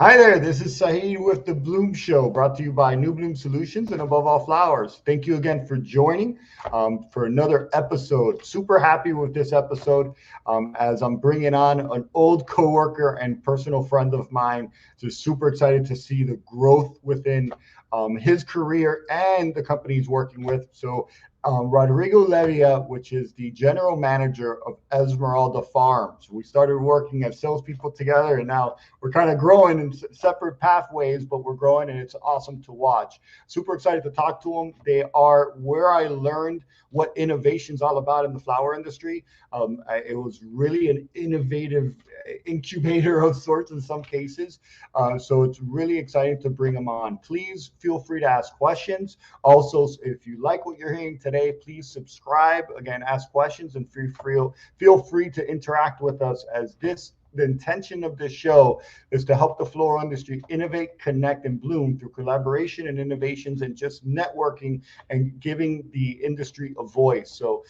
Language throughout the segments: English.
Hi there, this is Sahid with The Bloom Show, brought to you by New Bloom Solutions and Above All Flowers. Thank you again for joining for another episode. Super happy with this episode as I'm bringing on an old coworker and personal friend of mine. So super excited to see the growth within his career and the company he's working with. So Rodrigo Leiva, which is the general manager of Esmeralda Farms. We started working as salespeople together, and now we're kind of growing in separate pathways, but we're growing, and it's awesome to watch. Super excited to talk to them. They are where I learned what innovation's all about in the flower industry. It was really an innovative incubator of sorts in some cases. So it's really exciting to bring them on. Please feel free to ask questions. Also, if you like what you're hearing today, please subscribe. Again, ask questions and feel free to interact with us as the intention of this show is to help the floral industry innovate, connect, and bloom through collaboration and innovations and just networking and giving the industry a voice. So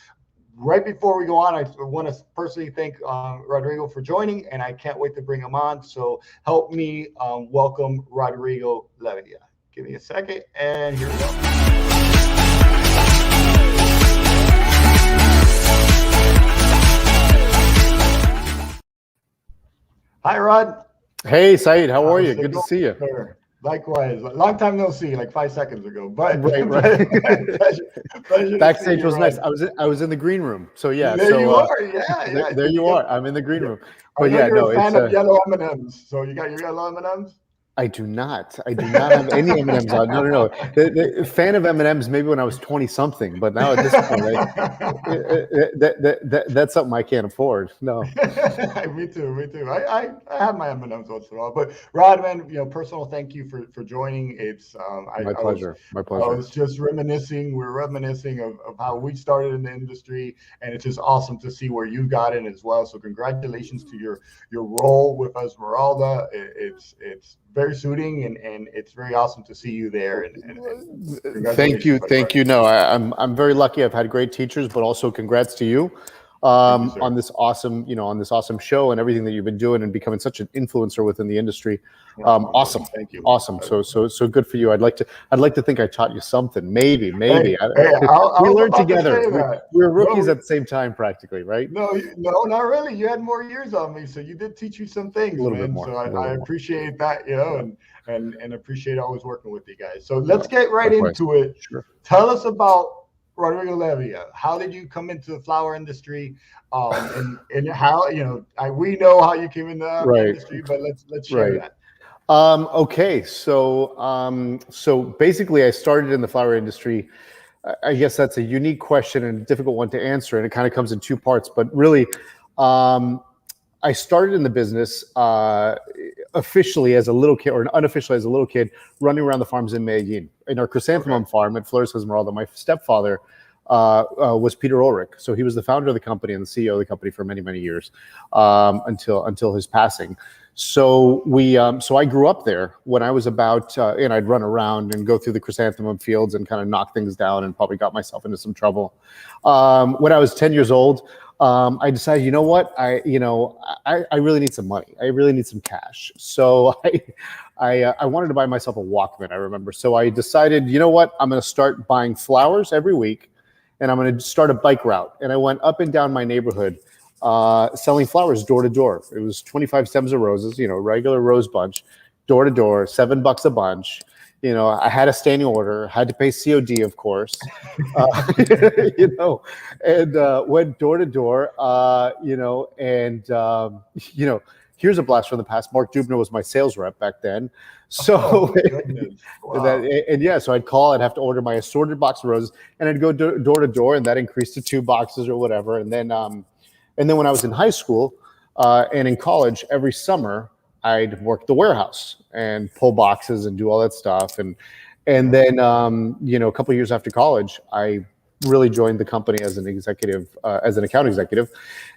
right before we go on, I want to personally thank Rodrigo for joining, and I can't wait to bring him on. So help me welcome Rodrigo Leiva. Give me a second, and here we go. Hi, Rod. Hey, Sahid, how are you? Good to see you. Likewise. Long time no see, like 5 seconds ago. But right. pleasure Backstage was nice. I was in the green room. So yeah. There you are. Yeah. There you are. I'm in the green room. But yeah, you're a fan of yellow M&Ms. So you got your yellow M&Ms? I do not have any M&Ms on. No. The fan of M&Ms maybe when I was 20 something, but now at this point, that's something I can't afford. No. Me too. I have my M&Ms once in a while. But Rod, man, personal thank you for joining. It's my pleasure. My pleasure. I was just reminiscing. We're reminiscing of how we started in the industry, and it's just awesome to see where you got in as well. So congratulations to your role with Esmeralda. It's very suiting, and it's very awesome to see you there. And thank you. No, I'm very lucky. I've had great teachers, but also congrats to you on this awesome show and everything that you've been doing and becoming such an influencer within the industry. Awesome. Thank you. Awesome. So good for you. I'd like to think I taught you something. Maybe. Hey, we learned together. We were rookies at the same time, practically, right? No, not really. You had more years on me, so you did teach you some things, man. So I appreciate that, and appreciate always working with you guys. So let's get right into it. Sure. Tell us about Rodrigo Leiva. How did you come into the flower industry? And how we know how you came into the industry, but let's share that. Okay, so basically, I started in the flower industry. I guess that's a unique question and a difficult one to answer, and it kind of comes in two parts. But really, I started in the business officially as a little kid, or unofficially as a little kid, running around the farms in Medellin. In our chrysanthemum farm at Flores Esmeralda, my stepfather was Peter Ulrich. So he was the founder of the company and the CEO of the company for many, many years until his passing. So I grew up there when I was about, and I'd run around and go through the chrysanthemum fields and kind of knock things down and probably got myself into some trouble. When I was 10 years old, I decided, you know what, I really need some money. I really need some cash. So I wanted to buy myself a Walkman, I remember. So I decided, you know what, I'm going to start buying flowers every week, and I'm going to start a bike route. And I went up and down my neighborhood selling flowers door to door. It was 25 stems of roses, regular rose bunch, door to door, $7 a bunch. I had a standing order, had to pay COD, of course, and went door to door, here's a blast from the past. Mark Dubner was my sales rep back then. So, so I'd call, I'd have to order my assorted box of roses, and I'd go door to door, and that increased to 2 boxes or whatever. And then when I was in high school and in college, every summer, I'd work the warehouse and pull boxes and do all that stuff. And then, a couple of years after college, I really joined the company as an executive, as an account executive,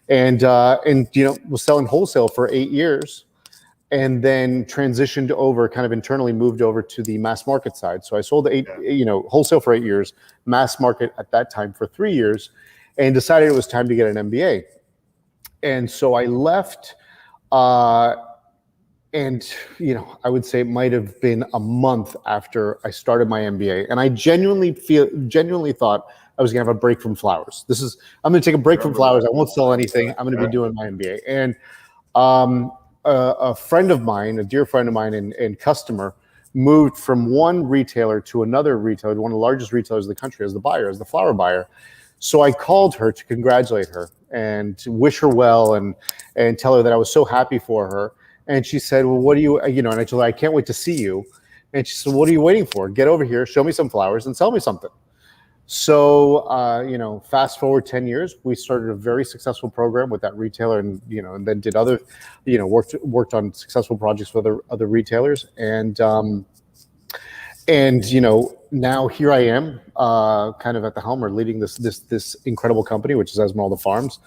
and was selling wholesale for 8 years, and then transitioned over, kind of internally moved over to the mass market side. So I sold wholesale for 8 years, mass market at that time for 3 years, and decided it was time to get an MBA. And so I left and I would say it might have been a month after I started my MBA, and I genuinely thought I was gonna have a break from flowers. I'm gonna take a break from flowers. I won't sell anything. I'm gonna be doing my MBA. And a friend of mine, a dear friend of mine and customer, moved from one retailer to another retailer, one of the largest retailers in the country, as the flower buyer. So I called her to congratulate her and to wish her well and tell her that I was so happy for her. And she said, well, what do you, and I told her, I can't wait to see you. And she said, what are you waiting for? Get over here, show me some flowers and sell me something. So, fast forward 10 years, we started a very successful program with that retailer and then did other, worked on successful projects with other retailers. And now here I am, kind of at the helm or leading this incredible company, which is Esmeralda Farms,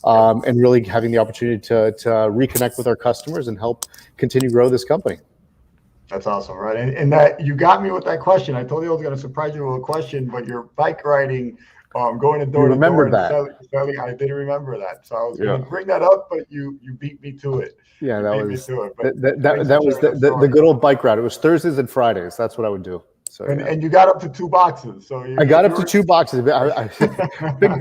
and really having the opportunity to reconnect with our customers and help continue to grow this company. That's awesome, right? And that you got me with that question. I told you I was going to surprise you with a question, but your bike riding, going to door to door and selling, I didn't remember that. So I was going to bring that up, but you beat me to it. Yeah, that was the good old bike ride. It was Thursdays and Fridays. That's what I would do. So, and you got up to 2 boxes. So I got up to 2 boxes. Big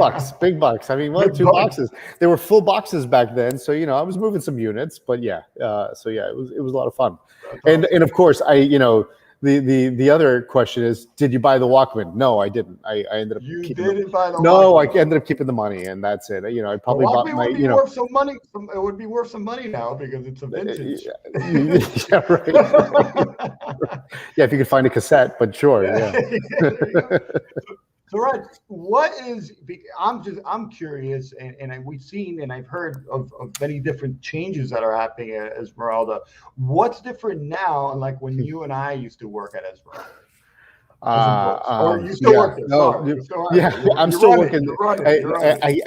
bucks. I mean, what, 2 boxes? They were full boxes back then. So, I was moving some units, but it was a lot of fun. And of course, the other question is, did you buy the Walkman? No, I didn't. I ended up didn't buy the Walkman? No, I ended up keeping the money, and that's it. I probably bought my. Worth some money. It would be worth some money now because it's a vintage. Yeah, right. Yeah, if you could find a cassette, but sure. Yeah. So, right, I'm curious, and we've seen and I've heard of many different changes that are happening at Esmeralda. What's different now, and like when you and I used to work at Esmeralda? Or you still work there? No, I'm still working. I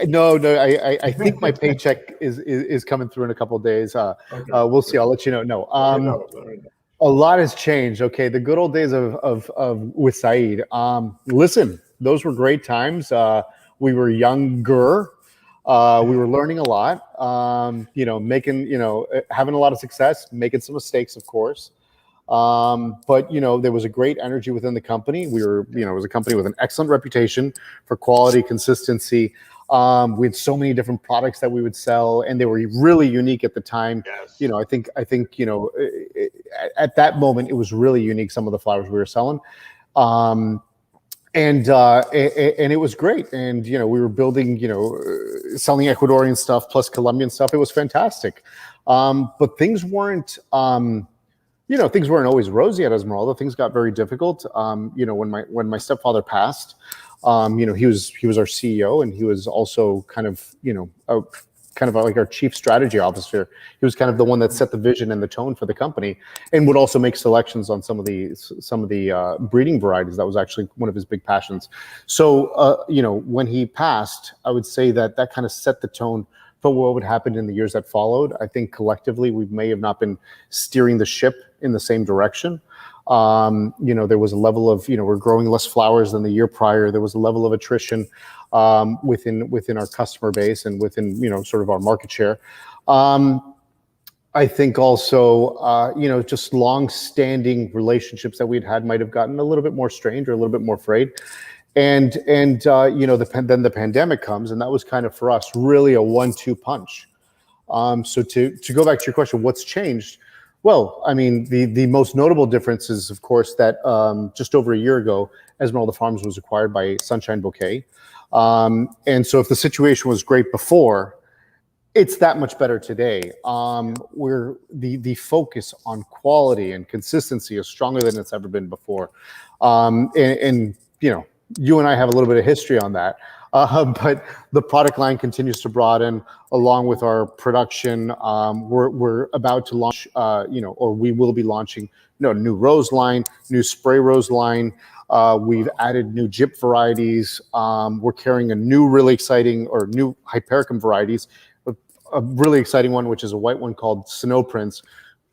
think my paycheck is coming through in a couple of days. We'll see. I'll let you know. No. A lot has changed. Okay, the good old days of with Sahid. Listen, those were great times. We were younger. We were learning a lot. Having a lot of success, making some mistakes, of course. But there was a great energy within the company. We were, it was a company with an excellent reputation for quality, consistency. We had so many different products that we would sell, and they were really unique at the time. Yes. I think at that moment it was really unique, some of the flowers we were selling. And it was great. And, we were building, selling Ecuadorian stuff plus Colombian stuff. It was fantastic. But things weren't, things weren't always rosy at Esmeralda. Things got very difficult. When my stepfather passed, he was our CEO, and he was also kind of like our chief strategy officer. He was kind of the one that set the vision and the tone for the company, and would also make selections on some of the breeding varieties. That was actually one of his big passions. So when he passed, I would say that kind of set the tone for what would happen in the years that followed. I think collectively we may have not been steering the ship in the same direction. There was a level of, we're growing less flowers than the year prior. There was a level of attrition within our customer base and within, sort of our market share. I think also, just long-standing relationships that we'd had might have gotten a little bit more strained or a little bit more frayed. And then the pandemic comes, and that was kind of for us really a 1-2 punch. So to go back to your question, what's changed? Well, I mean, the most notable difference is, of course, that just over a year ago, Esmeralda Farms was acquired by Sunshine Bouquet. And so if the situation was great before, it's that much better today. Where the focus on quality and consistency is stronger than it's ever been before. And you and I have a little bit of history on that. But the product line continues to broaden along with our production. We're about to launch, or we will be launching, new rose line, new spray rose line. We've added new gyp varieties. We're carrying a new really exciting, or new hypericum varieties. A really exciting one, which is a white one called Snow Prince.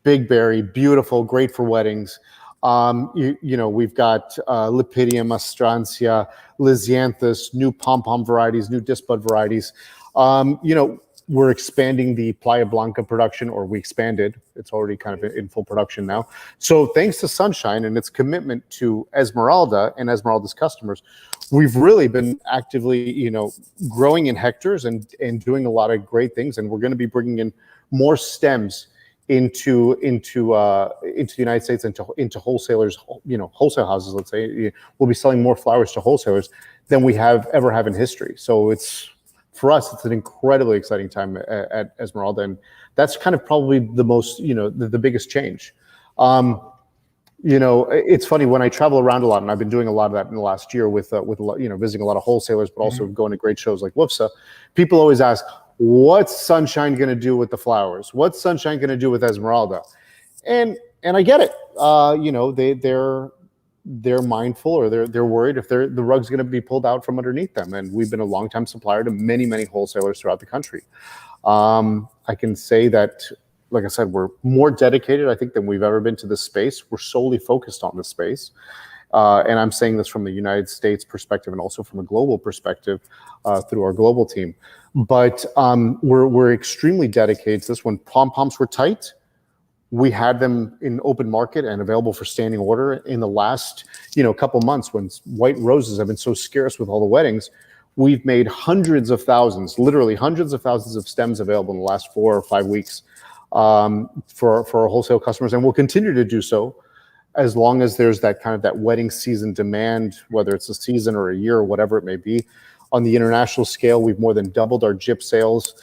Big berry, beautiful, great for weddings. We've got Lepidium, Astrancia, Lysianthus, new pom-pom varieties, new disc bud varieties. we're expanding the Playa Blanca production, or we expanded. It's already kind of in full production now. So thanks to Sunshine and its commitment to Esmeralda and Esmeralda's customers, we've really been actively, growing in hectares and doing a lot of great things. And we're going to be bringing in more stems into the United States, into wholesalers, wholesale houses. Let's say we'll be selling more flowers to wholesalers than we ever have in history. So for us, it's an incredibly exciting time at Esmeralda, and that's kind of probably the most, the biggest change. It's funny when I travel around a lot, and I've been doing a lot of that in the last year with visiting a lot of wholesalers, but also going to great shows like WFSA. People always ask, what's Sunshine going to do with the flowers? What's Sunshine going to do with Esmeralda? And I get it. They're mindful, or they're worried if the rug's going to be pulled out from underneath them. And we've been a longtime supplier to many, many wholesalers throughout the country. I can say that, like I said, we're more dedicated, I think, than we've ever been to this space. We're solely focused on this space. And I'm saying this from the United States perspective and also from a global perspective through our global team. But we're extremely dedicated to this. When pom-poms were tight, we had them in open market and available for standing order. In the last couple months, when white roses have been so scarce with all the weddings, we've made hundreds of thousands, literally hundreds of thousands of stems available in the last 4 or 5 weeks for our wholesale customers, and we'll continue to do so as long as there's that kind of that wedding season demand, whether it's a season or a year or whatever it may be. On the international scale, we've more than doubled our gyp sales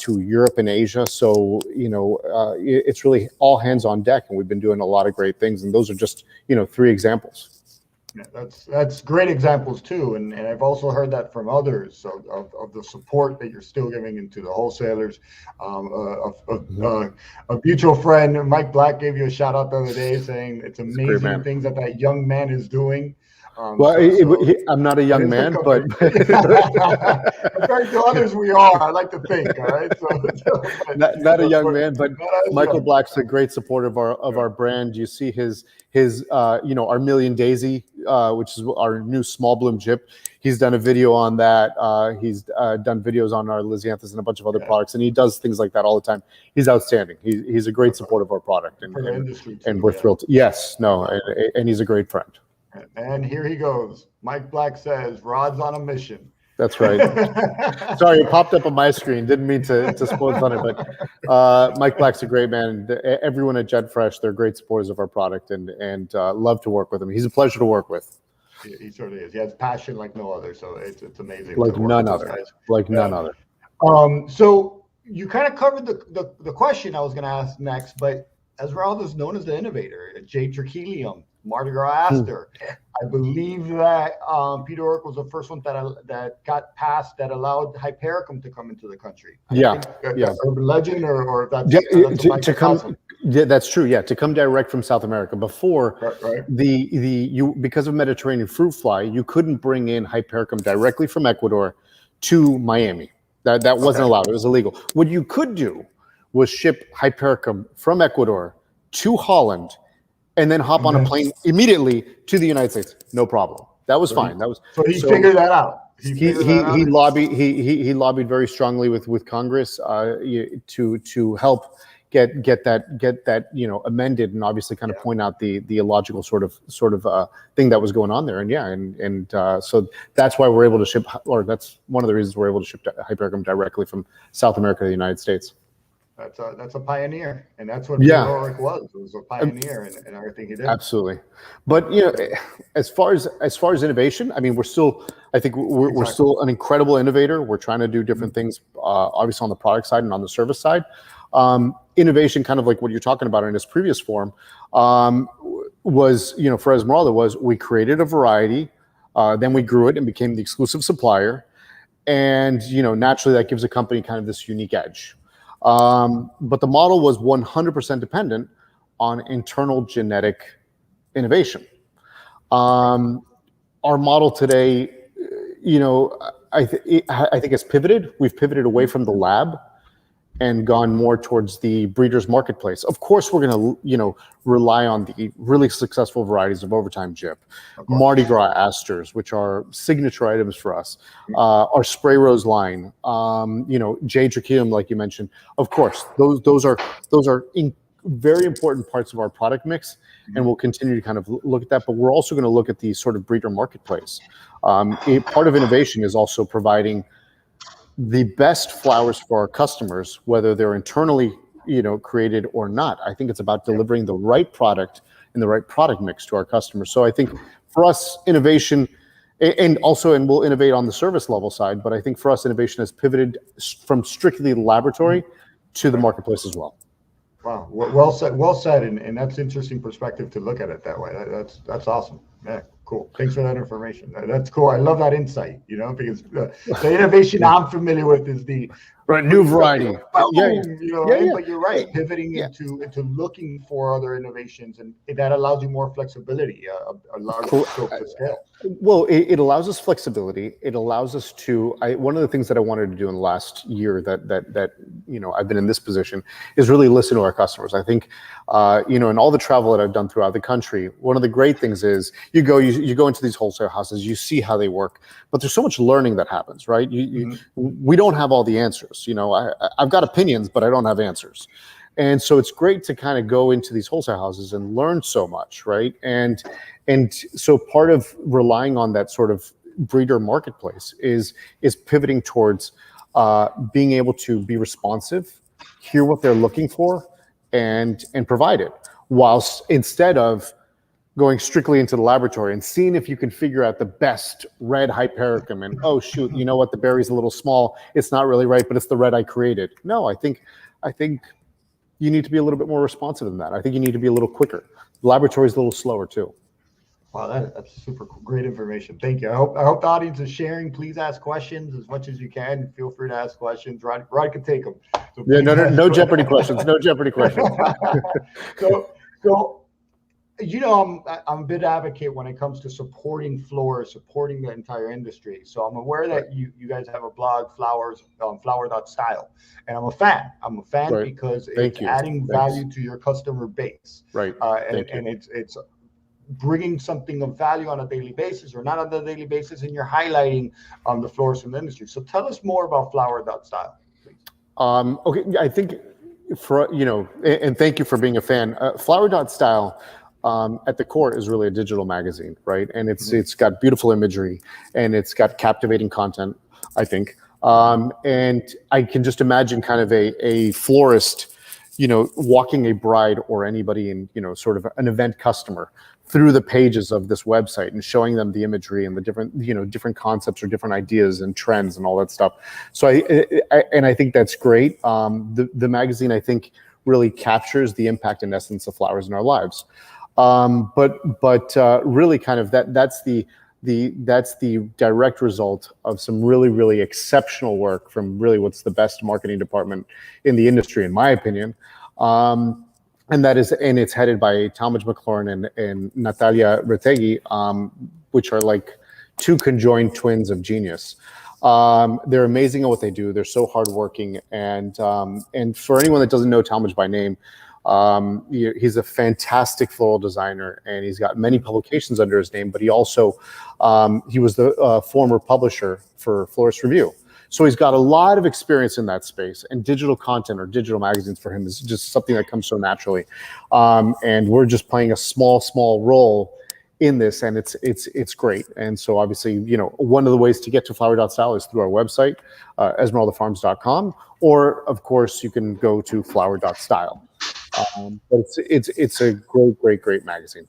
to Europe and Asia. So, it's really all hands on deck, and we've been doing a lot of great things. And those are just, 3 examples. Yeah, that's great examples too, and I've also heard that from others of the support that you're still giving into the wholesalers. A mutual friend, Mike Black, gave you a shout out the other day, saying it's amazing things that young man is doing. I'm not a young man, but compared to others, we are. I like to think. All right, not a young man, but Michael Black's a great supporter of our brand. You see his our Million Daisy, which is our new small bloom gyp. He's done a video on that. He's done videos on our Lysianthus and a bunch of other products, and he does things like that all the time. He's outstanding. He's a great supporter of our product, and we're thrilled. And he's a great friend. And here he goes. Mike Black says, "Rod's on a mission." That's right. Sorry, it popped up on my screen. Didn't mean to spoil fun, but Mike Black's a great man. Everyone at Jet Fresh, they're great supporters of our product, and love to work with him. He's a pleasure to work with. He certainly is. He has passion like no other, so it's amazing. Like none other. None other. So you kind of covered the question I was going to ask next, but Esmeralda is known as the innovator. Jade Trachelium, Mardi Gras Aster. I believe that Peter Ork was the first one that got passed that allowed Hypericum to come into the country. Urban legend, or that's to come. Yeah, that's true. Yeah, to come direct from South America. Before because of Mediterranean fruit fly, you couldn't bring in Hypericum directly from Ecuador to Miami. That wasn't allowed. It was illegal. What you could do was ship Hypericum from Ecuador to Holland, and then hop on a plane immediately to the United States. No problem. That was fine. So he figured that out. He lobbied very strongly with Congress to help get that amended, and obviously kind of point out the illogical sort of thing that was going on there. And so that's why we're able to ship, or that's one of the reasons we're able to ship Hypericum directly from South America to the United States. That's a pioneer, and that's what Peter Ork was. It was a pioneer in everything he did. Absolutely, but as far as innovation, I mean, we're still an incredible innovator. We're trying to do different things, obviously on the product side and on the service side. Innovation, kind of like what you're talking about in its previous form, was for Esmeralda was we created a variety, then we grew it and became the exclusive supplier, and naturally that gives a company kind of this unique edge. But the model was 100% dependent on internal genetic innovation. Our model today, I think it's pivoted. We've pivoted away from the lab and gone more towards the breeders marketplace. Of course, we're going to, rely on the really successful varieties of Overtime Jip, Mardi Gras asters, which are signature items for us, our spray rose line, Jade Trichium, like you mentioned. Of course, those are very important parts of our product mix, and we'll continue to kind of look at that. But we're also going to look at the sort of breeder marketplace. Part of innovation is also providing the best flowers for our customers, whether they're internally, created or not. I think it's about delivering the right product and the right product mix to our customers. So I think for us, innovation, and we'll innovate on the service level side, but I think for us, innovation has pivoted from strictly the laboratory to the marketplace as well. Wow, well said, and that's interesting perspective to look at it that way. That's awesome. Yeah, cool. Thanks for that information. That's cool. I love that insight. Because the innovation I'm familiar with is the new variety. But you're right. Pivoting into looking for other innovations, and that allows you more flexibility, a larger scope to scale. Well, it allows us flexibility. It allows us to. One of the things that I wanted to do in the last year that I've been in this position is really listen to our customers. I think in all the travel that I've done throughout the country, one of the great things is you go into these wholesale houses, you see how they work, but there's so much learning that happens, right? We don't have all the answers. I've got opinions, but I don't have answers. And so it's great to kind of go into these wholesale houses and learn so much, right? And so part of relying on that sort of breeder marketplace is pivoting towards being able to be responsive, hear what they're looking for, and provide it, whilst instead of going strictly into the laboratory and seeing if you can figure out the best red hypericum and, oh shoot, you know what, the berry's a little small, it's not really right, but it's the red I created. No, I think you need to be a little bit more responsive than that. I think you need to be a little quicker. The laboratory's a little slower too. Wow, that's super cool. Great information. Thank you. I hope the audience is sharing. Please ask questions as much as you can. Feel free to ask questions. Rod can take them. So no Jeopardy questions. No Jeopardy questions. So I'm a bit advocate when it comes to supporting florists, supporting the entire industry. So I'm aware that you guys have a blog, flower.style, and I'm a fan. Right. Because it's adding value to your customer base. Right. And it's bringing something of value on a daily basis or not on a daily basis, and you're highlighting the florists in the industry. So tell us more about flower.style, please. Okay, I think and thank you for being a fan. Flower.style at the core is really a digital magazine, right? And it's got beautiful imagery and it's got captivating content, I think. And I can just imagine kind of a florist, walking a bride or anybody in, sort of an event customer through the pages of this website and showing them the imagery and the different concepts or different ideas and trends and all that stuff. So I think that's great. The magazine, I think, really captures the impact and essence of flowers in our lives. But really kind of that's the direct result of some really, really exceptional work from really what's the best marketing department in the industry, in my opinion. And it's headed by Talmadge McLaurin and Natalia Retegui, which are like two conjoined twins of genius. They're amazing at what they do. They're so hardworking. And for anyone that doesn't know Talmadge by name, he's a fantastic floral designer, and he's got many publications under his name, but he also, he was the former publisher for Florist Review. So he's got a lot of experience in that space, and digital content or digital magazines for him is just something that comes so naturally. And we're just playing a small role in this, and it's great. And so obviously, one of the ways to get to flower.style is through our website, esmeraldafarms.com, or of course you can go to flower.style. But it's a great magazine.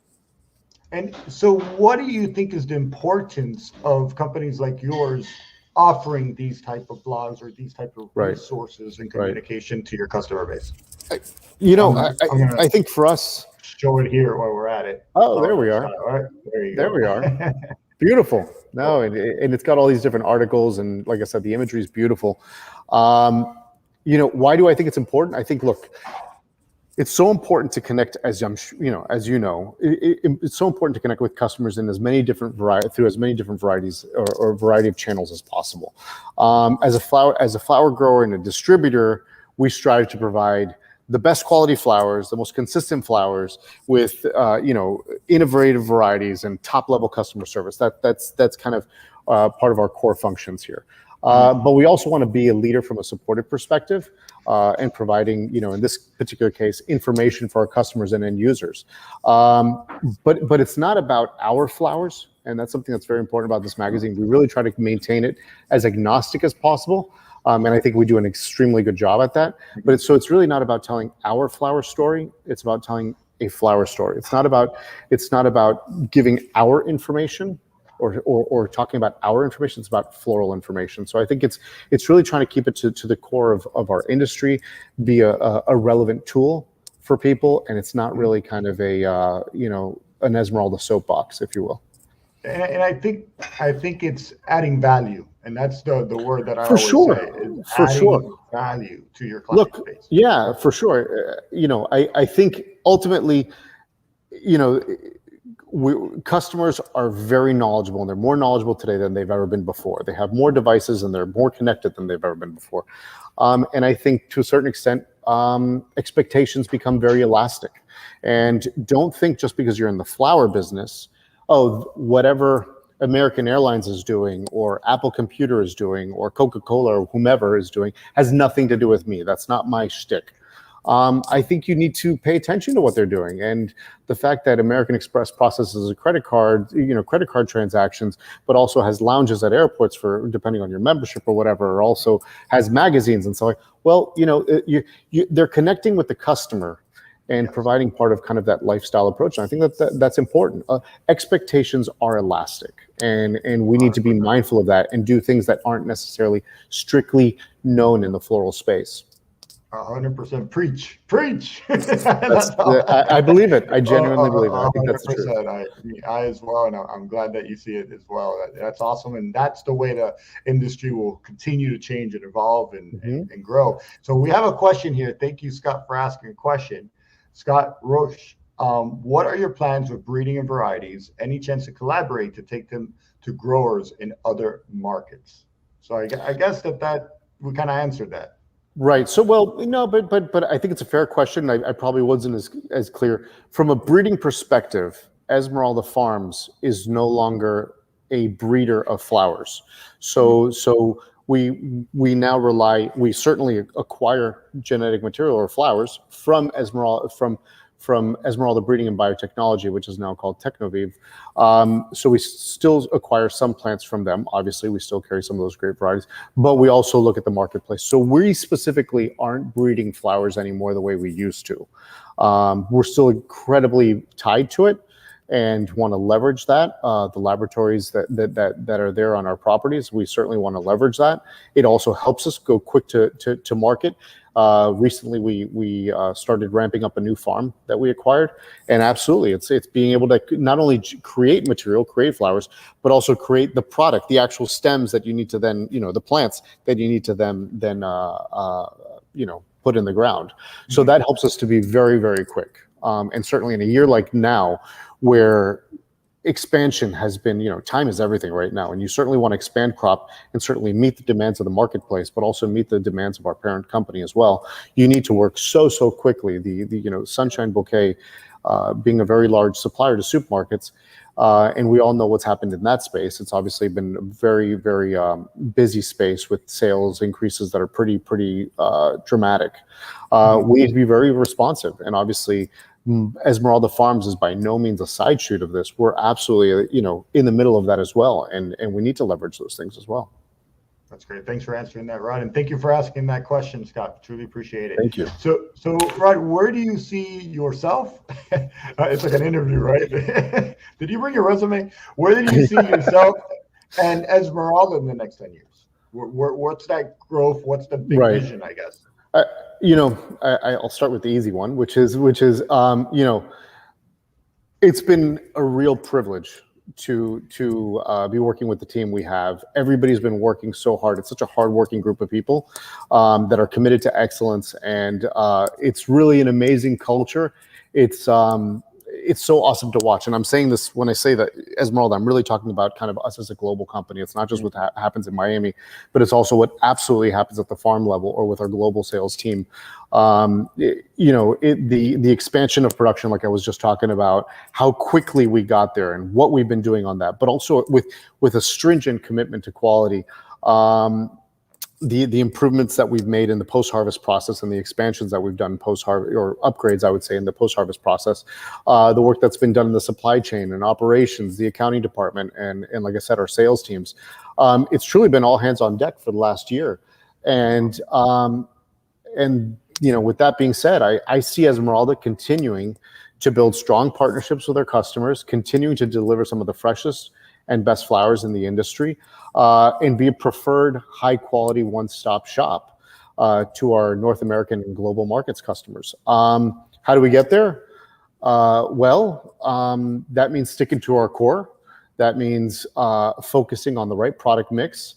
And so what do you think is the importance of companies like yours offering these type of blogs or these type of resources and communication to your customer base? I think for us, show it here while we're at it. Oh, there we are. All right, there you go. There we are. Beautiful. No, and it's got all these different articles, and like I said, the imagery is beautiful. Why do I think it's important? I think, look, it's so important to connect, it's so important to connect with customers in as many different varieties or variety of channels as possible. As a flower grower and a distributor, we strive to provide the best quality flowers, the most consistent flowers with, innovative varieties and top level customer service. That's kind of part of our core functions here. But we also want to be a leader from a supportive perspective, and providing, in this particular case, information for our customers and end users. But it's not about our flowers, and that's something that's very important about this magazine. We really try to maintain it as agnostic as possible, and I think we do an extremely good job at that. But it's really not about telling our flower story. It's about telling a flower story. It's not about giving our information, or talking about our information. It's about floral information. So I think it's really trying to keep it to the core of our industry, be a relevant tool for people, and it's not really kind of an Esmeralda soapbox, if you will. And I think it's adding value, and that's the word that I for always sure. say. Is For adding sure. value to your client base. Yeah, for sure. I think ultimately, customers are very knowledgeable, and they're more knowledgeable today than they've ever been before. They have more devices, and they're more connected than they've ever been before. And I think to a certain extent, expectations become very elastic. And don't think just because you're in the flower business, whatever American Airlines is doing, or Apple Computer is doing, or Coca-Cola, or whomever is doing, has nothing to do with me. That's not my shtick. I think you need to pay attention to what they're doing, and the fact that American Express processes a credit card transactions, but also has lounges at airports for depending on your membership or whatever, or also has magazines and so on. Well, they're connecting with the customer and providing part of kind of that lifestyle approach. And I think that's important. Expectations are elastic, and we need to be mindful of that and do things that aren't necessarily strictly known in the floral space. 100%. Preach. I believe it. I genuinely believe it. I think that's the truth. I as well, and I'm glad that you see it as well. That's awesome, and that's the way the industry will continue to change and evolve and grow. So we have a question here. Thank you, Scott, for asking a question. Scott Roche, what are your plans with breeding and varieties? Any chance to collaborate to take them to growers in other markets? So I guess that we kind of answered that. Right. So, well, no, but I think it's a fair question. I probably wasn't as clear. From a breeding perspective, Esmeralda Farms is no longer a breeder of flowers. So we now we certainly acquire genetic material or flowers from Esmeralda Breeding and Biotechnology, which is now called Technovive. So we still acquire some plants from them. Obviously, we still carry some of those great varieties, but we also look at the marketplace. So we specifically aren't breeding flowers anymore the way we used to. We're still incredibly tied to it and want to leverage that. The laboratories that are there on our properties, we certainly want to leverage that. It also helps us go quick to market. Recently, we started ramping up a new farm that we acquired, and absolutely, it's being able to not only create flowers, but also create the product, the actual stems that you need to then, the plants that you need to then put in the ground. So that helps us to be very, very quick. And certainly in a year like now, where expansion has been, time is everything right now, and you certainly want to expand crop and certainly meet the demands of the marketplace, but also meet the demands of our parent company as well. You need to work so quickly. The Sunshine Bouquet being a very large supplier to supermarkets, and we all know what's happened in that space. It's obviously been a very, very busy space with sales increases that are pretty dramatic. We need to be very responsive, and obviously Esmeralda Farms is by no means a side shoot of this. We're absolutely, in the middle of that as well, and we need to leverage those things as well. That's great. Thanks for answering that, Rod, and thank you for asking that question, Scott. Truly appreciate it. Thank you. So Rod, where do you see yourself? It's like an interview, right? Did you bring your resume? Where do you see yourself and Esmeralda in the next 10 years? What's that growth? What's the big vision, I guess? I'll start with the easy one, which is, it's been a real privilege to be working with the team we have. Everybody's been working so hard. It's such a hardworking group of people that are committed to excellence, and it's really an amazing culture. It's it's so awesome to watch. And I'm saying this when I say that Esmeralda, I'm really talking about kind of us as a global company. It's not just what happens in Miami, but it's also what absolutely happens at the farm level or with our global sales team. The expansion of production, like I was just talking about, how quickly we got there and what we've been doing on that, but also with a stringent commitment to quality. The improvements that we've made in the post-harvest process and the expansions that we've done post-harvest, or upgrades, I would say, in the post-harvest process, the work that's been done in the supply chain and operations, the accounting department, and like I said, our sales teams. It's truly been all hands on deck for the last year. And with that being said, I see Esmeralda continuing to build strong partnerships with our customers, continuing to deliver some of the freshest and best flowers in the industry, and be a preferred high-quality one-stop shop to our North American and global markets customers. How do we get there? That means sticking to our core. That means focusing on the right product mix,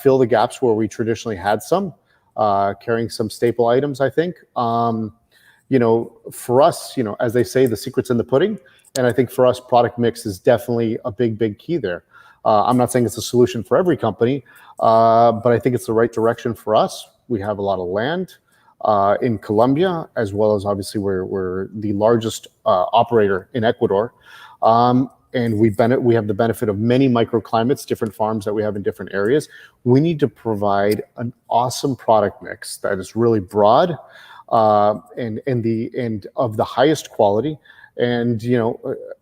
fill the gaps where we traditionally had some, carrying some staple items, I think. For us, as they say, the secret's in the pudding. And I think for us, product mix is definitely a big key there. I'm not saying it's a solution for every company, but I think it's the right direction for us. We have a lot of land in Colombia, as well as obviously we're the largest operator in Ecuador. And we have the benefit of many microclimates, different farms that we have in different areas. We need to provide an awesome product mix that is really broad and of the highest quality. And,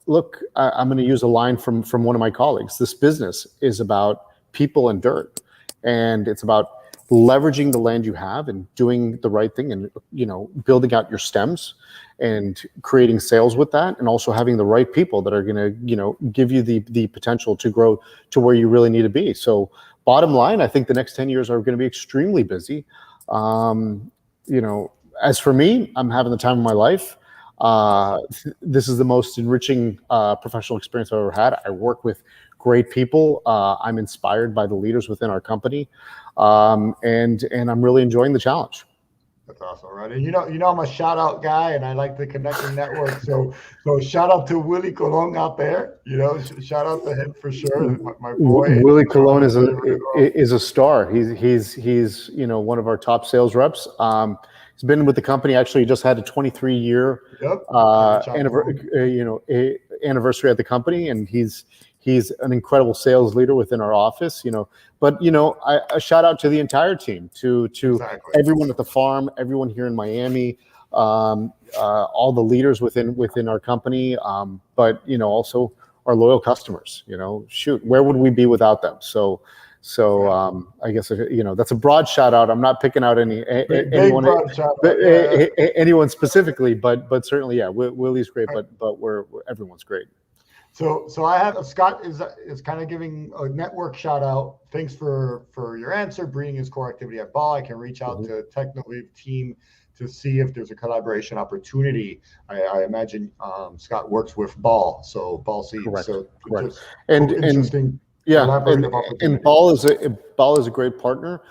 look, I'm going to use a line from one of my colleagues. This business is about people and dirt, and it's about leveraging the land you have and doing the right thing and, building out your stems and creating sales with that, and also having the right people that are going to, give you the potential to grow to where you really need to be. So bottom line, I think the next 10 years are going to be extremely busy. As for me, I'm having the time of my life. This is the most enriching professional experience I've ever had. I work with great people. I'm inspired by the leaders within our company, and I'm really enjoying the challenge. That's awesome, right? And I'm a shout out guy, and I like the connecting network. So shout out to Willie Colon out there. Shout out to him for sure. My boy Willie Colon is a star. He's one of our top sales reps. He's been with the company. Actually, he just had a 23-year anniversary at the company, and he's an incredible sales leader within our office. But a shout out to the entire team, to everyone at the farm, everyone here in Miami, all the leaders within our company, but also our loyal customers. Where would we be without them? So I guess that's a broad shout out. I'm not picking out anyone specifically, but certainly, yeah, Willie's great, but everyone's great. So I have Scott is kind of giving a network shout out. Thanks for your answer. Breeding is core activity at Ball. I can reach out to Technowave team to see if there's a collaboration opportunity. I imagine Scott works with Ball, so Ball Seeds. Correct. So correct. Interesting. Yeah, and Ball is a great partner.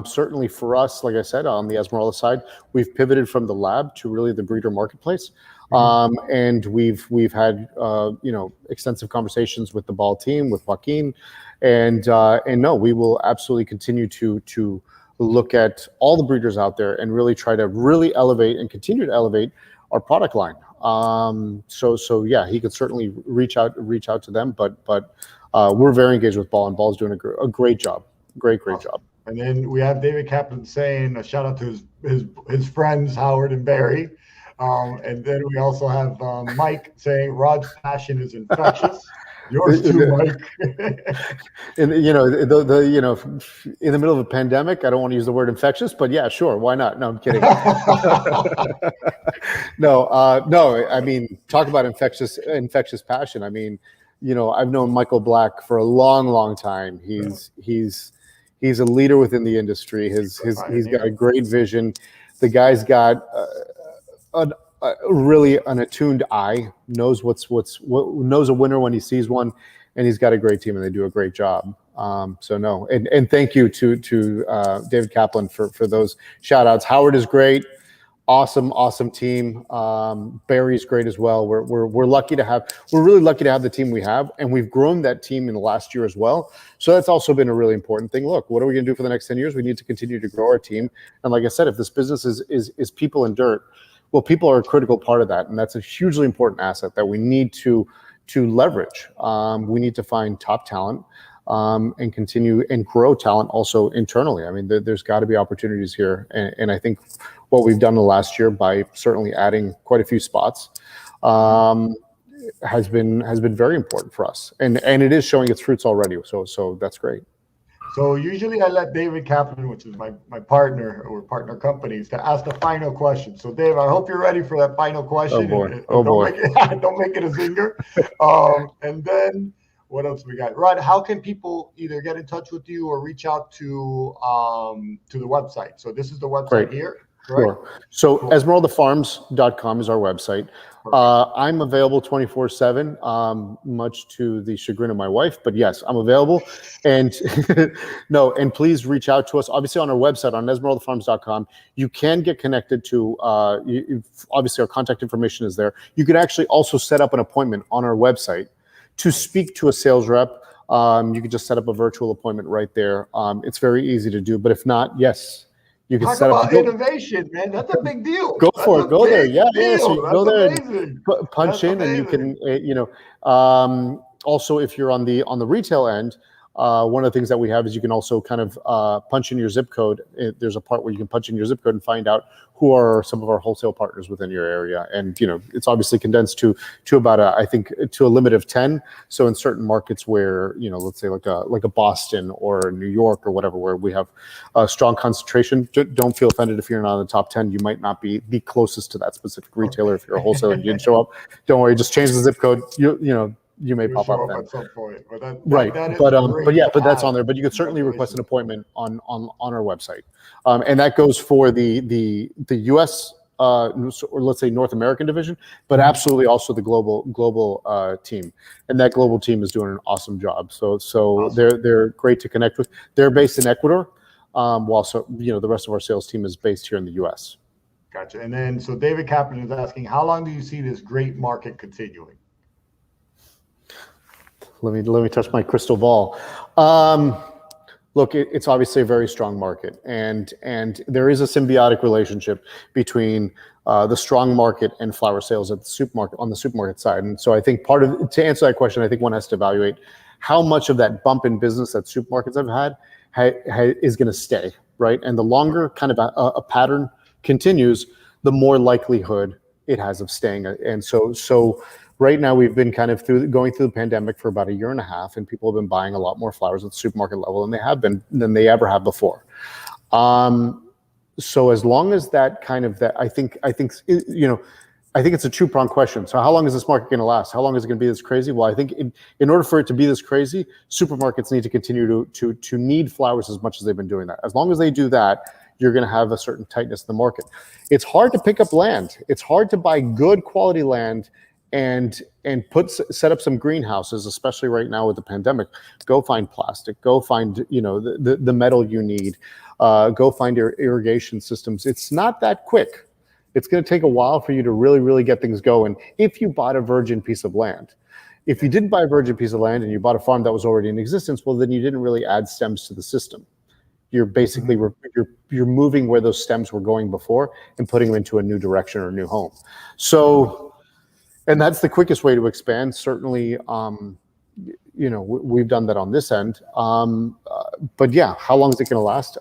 Certainly for us, like I said, on the Esmeralda side, we've pivoted from the lab to really the breeder marketplace, and we've had extensive conversations with the Ball team, with Joaquin, and no, we will absolutely continue to look at all the breeders out there and really try to really elevate and continue to elevate our product line. So yeah, he could certainly reach out to them, but. We're very engaged with Ball, and Ball's doing a great job. Great job. And then we have David Kaplan saying a shout out to his friends, Howard and Barry. And then we also have Mike saying Rod's passion is infectious. Yours too, Mike. And in the middle of a pandemic, I don't want to use the word infectious, but yeah, sure, why not? No, I'm kidding. No. I mean, talk about infectious passion. I mean, I've known Michael Black for a long time. He's a leader within the industry. He's got a great vision. The guy's got really an attuned eye. Knows knows a winner when he sees one, and he's got a great team, and they do a great job. So no, and thank you to David Kaplan for those shout outs. Howard is great. Awesome team. Barry's great as well. We're really lucky to have the team we have, and we've grown that team in the last year as well. So that's also been a really important thing. Look, what are we going to do for the next 10 years? We need to continue to grow our team. And like I said, if this business is people and dirt, well, people are a critical part of that, and that's a hugely important asset that we need to leverage. We need to find top talent. And continue and grow talent also internally. I mean, there's got to be opportunities here, and I think what we've done in the last year by certainly adding quite a few spots has been very important for us, and it is showing its fruits already. So that's great. So usually I let David Kaplan, which is my partner or partner companies, to ask the final question. So Dave, I hope you're ready for that final question. Oh boy. Don't make it a zinger. And then what else we got? Rod, how can people either get in touch with you or reach out to the website? So this is the website here, correct? Sure. So cool. Esmeraldafarms.com is our website. I'm available 24/7, much to the chagrin of my wife, but yes, I'm available. And and please reach out to us. Obviously on our website, on esmeraldafarms.com, you can get connected to, obviously our contact information is there. You could actually also set up an appointment on our website to speak to a sales rep. You can just set up a virtual appointment right there. It's very easy to do, but if not, yes, you can set up. Innovation, man. That's a big deal. Go for it. Go there. Yeah. So you go there and punch in, and you can, also if you're on the retail end, one of the things that we have is you can also kind of punch in your zip code. There's a part where you can punch in your zip code and find out who are some of our wholesale partners within your area. And, it's obviously condensed to about to a limit of 10. So in certain markets where, let's say like a Boston or New York or whatever, where we have a strong concentration, don't feel offended if you're not in the top 10. You might not be the closest to that specific retailer. If you're a wholesaler and you didn't show up, don't worry, just change the zip code. You may pop up at some point, but that's on there. But you could certainly request an appointment on our website, and that goes for the U.S. Or let's say North American division, but absolutely also the global team, and that global team is doing an awesome job. So awesome. They're great to connect with. They're based in Ecuador, while the rest of our sales team is based here in the U.S. Gotcha. And then so David Kaplan is asking, how long do you see this great market continuing? Let me touch my crystal ball. Look, it's obviously a very strong market, and there is a symbiotic relationship between the strong market and flower sales at the supermarket on the supermarket side. And so I think to answer that question, I think one has to evaluate how much of that bump in business that supermarkets have had is going to stay, right? And the longer kind of a pattern continues, the more likelihood it has of staying. And so right now, we've been kind of going through the pandemic for about a year and a half, and people have been buying a lot more flowers at the supermarket level than they ever have before. So as long as I think it's a two-pronged question. So how long is this market going to last? How long is it going to be this crazy? Well, I think in order for it to be this crazy, supermarkets need to continue to need flowers as much as they've been doing that. As long as they do that, you're going to have a certain tightness in the market. It's hard to pick up land. It's hard to buy good quality land and set up some greenhouses, especially right now with the pandemic. Go find plastic. Go find the metal you need. Go find your irrigation systems. It's not that quick. It's going to take a while for you to really, really get things going. If you bought a virgin piece of land, if you didn't buy a virgin piece of land and you bought a farm that was already in existence, well, then you didn't really add stems to the system. You're basically you're moving where those stems were going before and putting them into a new direction or a new home. So. And that's the quickest way to expand. Certainly, we've done that on this end. But yeah, how long is it going to last?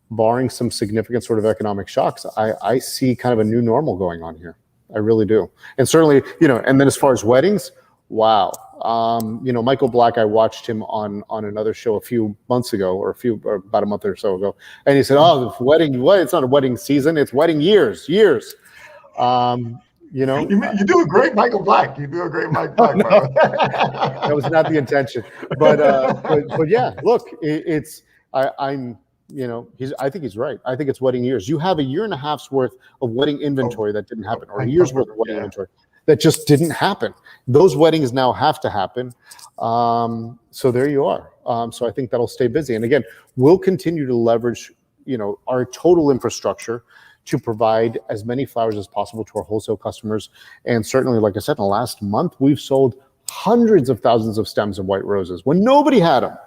Barring some significant sort of economic shocks, I see kind of a new normal going on here. I really do. And certainly, and then as far as weddings, wow. Michael Black, I watched him on another show a few months ago, or about a month or so ago, and he said, "Oh, the wedding. What? It's not a wedding season. It's wedding years." You do a great Michael Black. You do a great Mike Black. No, that was not the intention. But yeah, look, I think he's right. I think it's wedding years. You have a year and a half's worth of wedding inventory that didn't happen, or a year's worth of wedding inventory that just didn't happen. Those weddings now have to happen. So there you are. So I think that'll stay busy. And again, we'll continue to leverage, our total infrastructure to provide as many flowers as possible to our wholesale customers. And certainly, like I said, in the last month, we've sold hundreds of thousands of stems of white roses when nobody had them.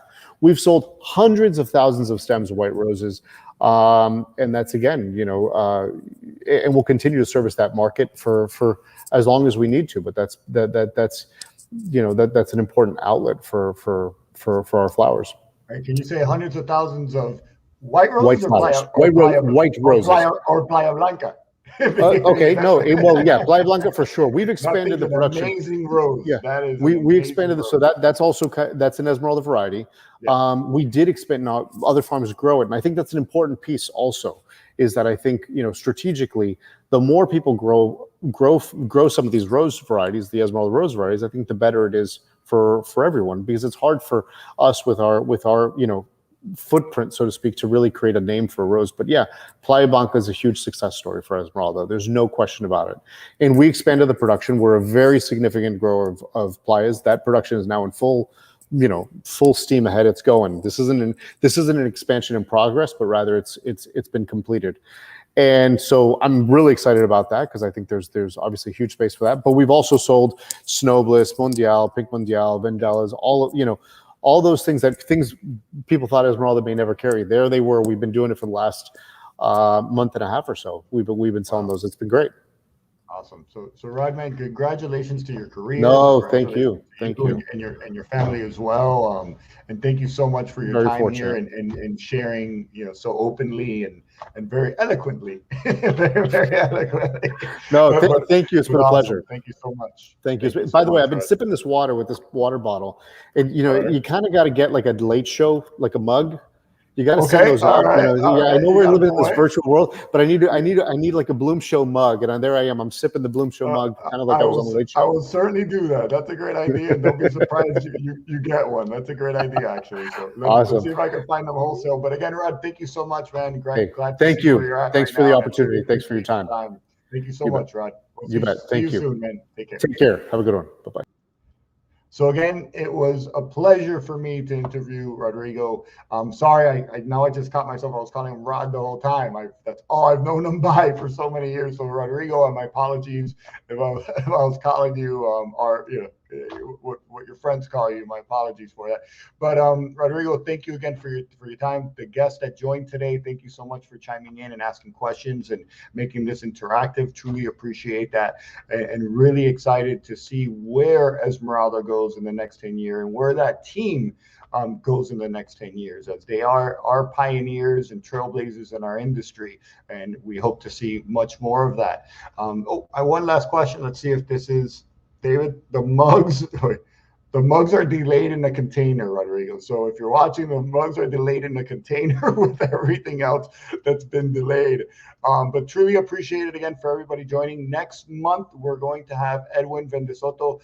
We've sold hundreds of thousands of stems of white roses. And that's, again, and we'll continue to service that market for as long as we need to. But that's an important outlet for our flowers. Right. Can you say hundreds of thousands of white roses? White flowers. White roses. Or Playa Blanca. Okay, no, yeah, Playa Blanca for sure. We've expanded the production. Amazing rose. Yeah, that is. We expanded so that's an Esmeralda variety. Yeah. We did expand. Now other farms grow it, and I think that's an important piece. Also, is that I think strategically, the more people grow some of these rose varieties, the Esmeralda rose varieties, I think the better it is for everyone, because it's hard for us with our footprint, so to speak, to really create a name for a rose. But yeah, Playa Blanca is a huge success story for Esmeralda. There's no question about it. And we expanded the production. We're a very significant grower of Playas. That production is now in full steam ahead. It's going. This isn't an expansion in progress, but rather it's been completed. And so I'm really excited about that, because I think there's obviously huge space for that. But we've also sold Snow Bliss, Mondial, Pink Mondial, Vendelas, all those things people thought Esmeralda may never carry. There they were. We've been doing it for the last month and a half or so. We've been selling those. It's been great. Awesome. So Rodman, congratulations to your career. No, thank you. Thank you. And your family as well. And thank you so much for your Very time fortunate. here and sharing, so openly and very eloquently. very eloquently. No, thank you. It's been a pleasure. Thank you so much. Thank you. By the way, I've been sipping this water with this water bottle, and you kind of got to get like a late show, like a mug. You got to send those out. Right, I know we're living in this virtual world, but I need like a Bloom Show mug, and there I am. I'm sipping the Bloom Show mug, kind of like I was on the Late Show. I will certainly do that. That's a great idea. Don't be surprised you get one. That's a great idea, actually. So awesome. Let's see if I can find them wholesale. But again, Rod, thank you so much, man. Glad thank you. Thanks for the opportunity. Thanks for your time. Thank you so much, Rod. You bet. Thank you. See you soon, man. Take care. Take care. Have a good one. Bye-bye. So again, it was a pleasure for me to interview Rodrigo. Sorry, I just caught myself. I was calling him Rod the whole time. That's all I've known him by for so many years. So Rodrigo, and my apologies if I was calling you what your friends call you. My apologies for that. But Rodrigo, thank you again for your time. The guests that joined today, thank you so much for chiming in and asking questions and making this interactive. Truly appreciate that, and really excited to see where Esmeralda goes in the next 10 years and where that team goes in the next 10 years, as they are pioneers and trailblazers in our industry, and we hope to see much more of that. One last question. Let's see if this is David. The mugs are delayed in the container, Rodrigo. So if you're watching, the mugs are delayed in the container with everything else that's been delayed. But truly appreciate it again for everybody joining. Next month, we're going to have Edwin Vendesoto,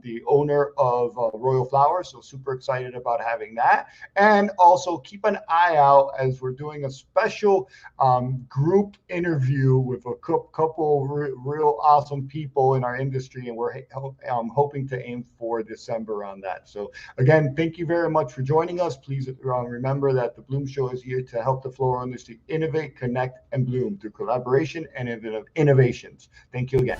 the owner of Royal Flowers. So super excited about having that. And also keep an eye out, as we're doing a special group interview with a couple real awesome people in our industry. And we're hoping to aim for December on that. So again, thank you very much for joining us. Please remember that the Bloom Show is here to help the floral industry innovate, connect, and bloom through collaboration and innovations. Thank you again.